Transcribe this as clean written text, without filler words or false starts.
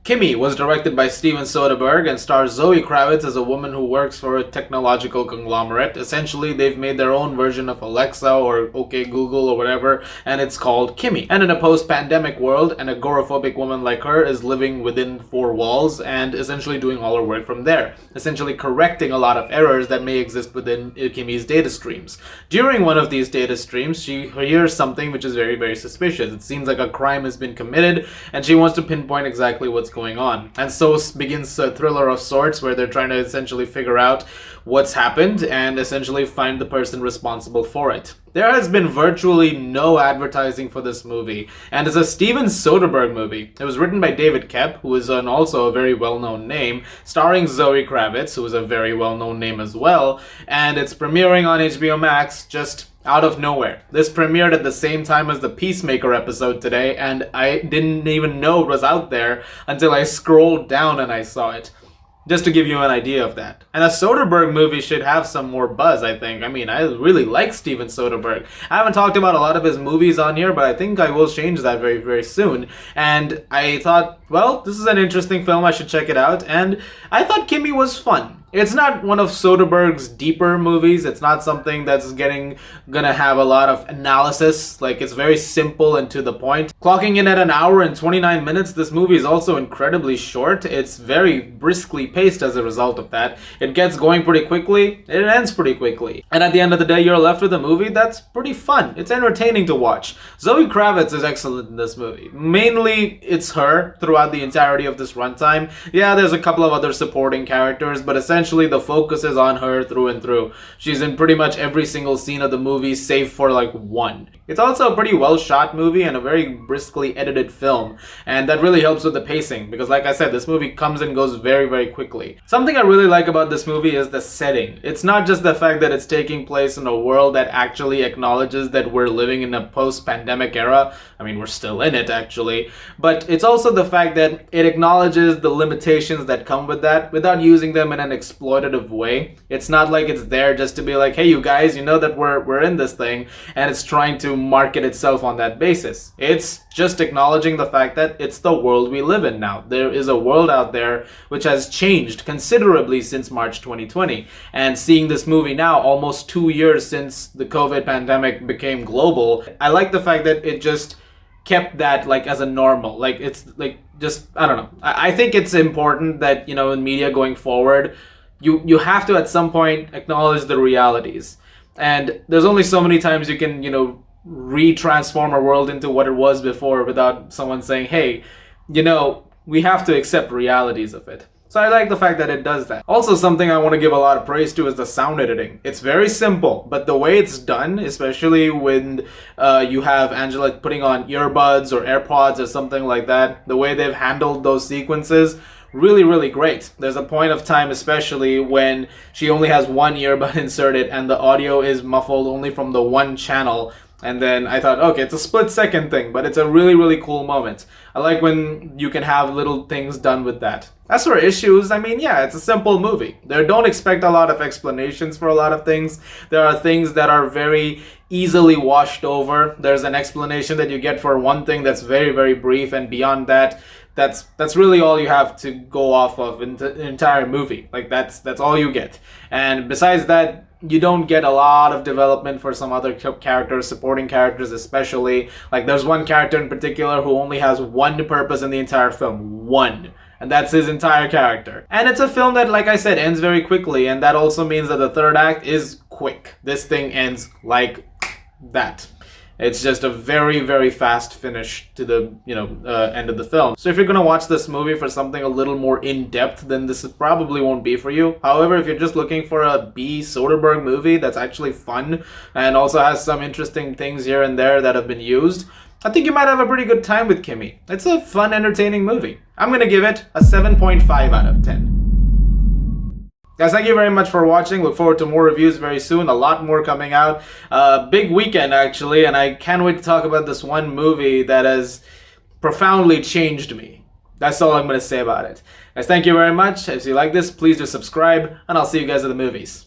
Kimi was directed by Steven Soderbergh and stars Zoe Kravitz as a woman who works for a technological conglomerate. Essentially, they've made their own version of Alexa or OK Google or whatever, and it's called Kimi. And in a post-pandemic world, an agoraphobic woman like her is living within four walls and essentially doing all her work from there, essentially correcting a lot of errors that may exist within Kimi's data streams. During one of these data streams, she hears something which is very, very suspicious. It seems like a crime has been committed, and she wants to pinpoint exactly what's going on. And so begins a thriller of sorts where they're trying to essentially figure out what's happened and essentially find the person responsible for it. There has been virtually no advertising for this movie, and it's a Steven Soderbergh movie. It was written by David Koepp, who is also a very well-known name, starring Zoe Kravitz, who is a very well-known name as well, and it's premiering on HBO Max just out of nowhere. This premiered at the same time as the Peacemaker episode today, and I didn't even know it was out there until I scrolled down and I saw it. Just to give you an idea of that. And a Soderbergh movie should have some more buzz, I think. I mean, I really like Steven Soderbergh. I haven't talked about a lot of his movies on here, but I think I will change that very, very soon. And I thought, well, this is an interesting film, I should check it out. And I thought Kimi was fun. It's not one of Soderbergh's deeper movies. It's not something that's gonna have a lot of analysis. Like, it's very simple and to the point. Clocking in at an hour and 29 minutes, this movie is also incredibly short. It's very briskly paced as a result of that. It gets going pretty quickly, it ends pretty quickly. And at the end of the day, you're left with a movie that's pretty fun. It's entertaining to watch. Zoe Kravitz is excellent in this movie. Mainly, it's her throughout the entirety of this runtime. Yeah, there's a couple of other supporting characters, but essentially the focus is on her through and through. She's in pretty much every single scene of the movie, save for like one. It's also a pretty well shot movie and a very briskly edited film, and that really helps with the pacing because, like I said, this movie comes and goes very, very quickly. Something I really like about this movie is the setting. It's not just the fact that it's taking place in a world that actually acknowledges that we're living in a post-pandemic era. I mean, we're still in it actually, but it's also the fact that it acknowledges the limitations that come with that without using them in an exploitative way. It's not like it's there just to be like, hey, you guys, you know that we're in this thing, and it's trying to market itself on that basis. It's just acknowledging the fact that it's the world we live in now. There is a world out there which has changed considerably since March 2020. And seeing this movie now, almost 2 years since the COVID pandemic became global, I like the fact that it just kept that like as a normal. Like, it's like, just, I don't know. I think it's important that, you know, in media going forward, you have to at some point acknowledge the realities. And there's only so many times you can, you know, re-transform a world into what it was before without someone saying, hey, you know, we have to accept realities of it. So I like the fact that it does that. Also, something I want to give a lot of praise to is the sound editing. It's very simple, but the way it's done, especially when you have Angela putting on earbuds or AirPods or something like that, the way they've handled those sequences, really, really great. There's a point of time, especially when she only has one earbud inserted and the audio is muffled only from the one channel. And then I thought, okay, it's a split-second thing, but it's a really, really cool moment. I like when you can have little things done with that. As for issues, I mean, yeah, it's a simple movie. Don't expect a lot of explanations for a lot of things. There are things that are very easily washed over. There's an explanation that you get for one thing that's very, very brief, and beyond that, that's really all you have to go off of in the entire movie. Like, that's all you get. And besides that, you don't get a lot of development for some other characters, supporting characters especially. Like, there's one character in particular who only has one purpose in the entire film. One. And that's his entire character. And it's a film that, like I said, ends very quickly, and that also means that the third act is quick. This thing ends like that. It's just a very, very fast finish to the, end of the film. So if you're going to watch this movie for something a little more in-depth, then this probably won't be for you. However, if you're just looking for a B Soderbergh movie that's actually fun and also has some interesting things here and there that have been used, I think you might have a pretty good time with Kimi. It's a fun, entertaining movie. I'm going to give it a 7.5 out of 10. Guys, thank you very much for watching. Look forward to more reviews very soon. A lot more coming out. Big weekend, actually, and I can't wait to talk about this one movie that has profoundly changed me. That's all I'm going to say about it. Guys, thank you very much. If you like this, please do subscribe, and I'll see you guys at the movies.